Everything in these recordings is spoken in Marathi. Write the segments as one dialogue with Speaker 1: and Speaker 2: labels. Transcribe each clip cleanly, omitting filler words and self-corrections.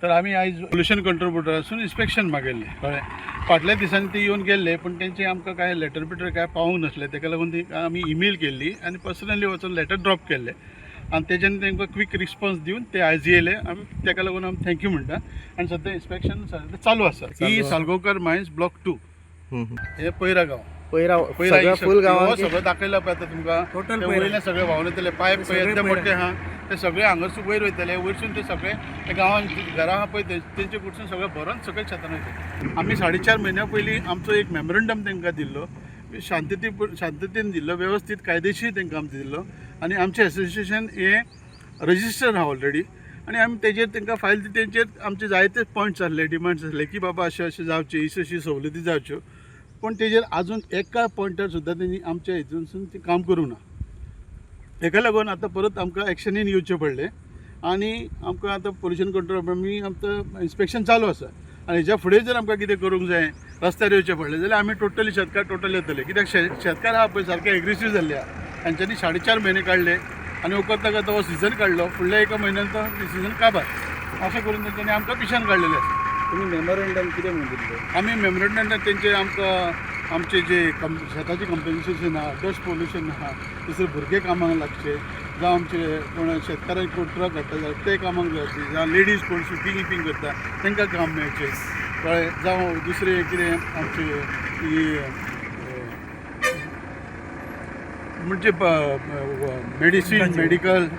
Speaker 1: तर आम्ही आज पोल्युशन कंट्रोल बोर्डासून इन्स्पेक्शन मागयल्लें कळ्ळें. फाटल्या दिसांनी ते येवन गेल्ले पण तेंचे आमकां काय लेटर बिटर काय पावूंक नासलें, तेका लागून ती आमी ईमेल केल्ली आनी पर्सनली वचून लेटर ड्रॉप केल्लें आनी तेच्यानी तांकां क्वीक रिस्पॉन्स दिवन ते आज येयले. आमी तेका लागून आमी थँक्यू म्हणटा आनी सद्या इन्स्पेक्शन सद्या चालू आसा. ही सालगांवकर मायन्स ब्लॉक 2 हे पैरा गांव.
Speaker 2: पैरा
Speaker 1: फूल गांवांत सगळं दाखयला पळय आतां तुमकां. टोटल वयल्यान सगळे व्हांवन येतले पायप पळय येदे मोठे आहा ते सगळे हांगासून वयर वयतले, वयरसून ते सगळे ते गांवांत घरां आहा पळय तेंचे कडसून सगळे भरोन सगळे शेतान वयतले. आमी 4.5 म्हयन्यां पयलीं आमचो एक मेमोरंडम तांकां दिल्लो, शांततेन दिल्लो, वेवस्थीत कायदेशीर तांकां आमी दिल्लो आनी आमचें एसोसिएशन हे रजिस्टर आहा ऑलरेडी आनी आमी तेजेर तांकां फायल तेंचेर आमचे जायते पॉयंट्स आसले, डिमांड्स आसले की बाबा अशें अशें जावचें, अशी सवलती जावच्यो. पण तेजेर आजून एका पॉयंटार सुद्दां तेंनी आमच्या हितूनसून ते काम करूं ना. हेका लागून आतां परत आमकां एक्शनीन येवचें पडलें आनी आमकां आतां पोल्युशन कंट्रोल आमी आमचं इन्स्पेक्शन चालू आसा आनी हेच्या फुडें जर आमकां कितें करूंक जाय, रस्त्यार येवचें पडलें जाल्यार आमी टोटली शेतकार टोटल येतले. कित्याक शेतकार आहा पळय सारके एग्रेसीव जाल्ले आहा. तांच्यांनी 4.5 म्हयने काडले आनी उपरांत ताका तो सिजन काडलो, फुडल्या एका म्हयन्यान तो सिजन काबार अशें करून तेंच्यांनी आमकां पिशान काडलेलें आसा.
Speaker 2: तुम्ही मेमोरंडम कितें म्हणून दिल्लें?
Speaker 1: आमी मेमोरंडम तेंचे आमकां आमचे जे शेताचे कंपेन्सेशन आहा, डस्ट पोल्युशन आहा, दुसरे भुरगे कामाक लागचे, जावं आमचे कोण शेतकारांक कोण ट्रक हाडटा जाल्यार ते कामाक जावचे, जावं लेडीज कोण स्विपींग विपींग करता तांकां काम मेळचें कळ्ळें, जावं दुसरे कितें आमचे ही म्हणजे मेडिसीन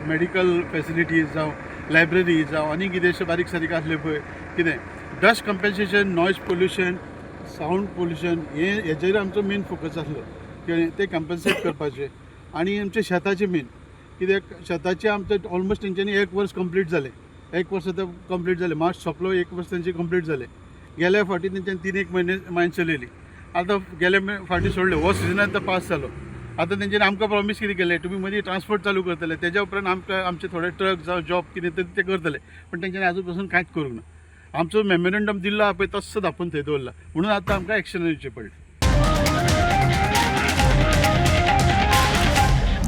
Speaker 1: मेडिकल फेसिलिटीज जावं लायब्ररी जावं आनी कितें अशें बारीक सारीक आसले पळय कितें dust compensation, noise pollution, sound pollution हेचेर आमचो मेन फोकस आसलो की ते कंपेन्सेट करपाचे. आनी आमचे शेताचे मेन कित्याक शेताचे आमचे ऑलमोस्ट तेंच्यांनी 1 वर्स कंप्लीट जालें. 1 वर्स आतां कंप्लीट जालें, मार्च सोंपलो 1 वर्स तेंचे कंप्लीट जालें. गेल्या फावटी तेंच्यांनी 3 म्हयने मायन चलयली, आतां गेल्या फावटी सोडले, हो सिजन आतां पास जालो. आतां तेंच्यांनी आमकां प्रॉमीस कितें केलें, तुमी मदीं ट्रान्सपोर्ट चालू करतले, तेज्या उपरांत आमकां आमचे थोडे ट्रक जावं जॉब कितें ते करतले. पण तेंच्यांनी आजून पासून कांयच करूंक ना. आमचो मेमोरंडम दिल्लो आहा पळय तस्सो धापून थंय दवरला, म्हणून आतां आमकां एक्शन येवचें पडलें.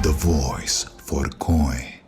Speaker 3: The voice for Coin.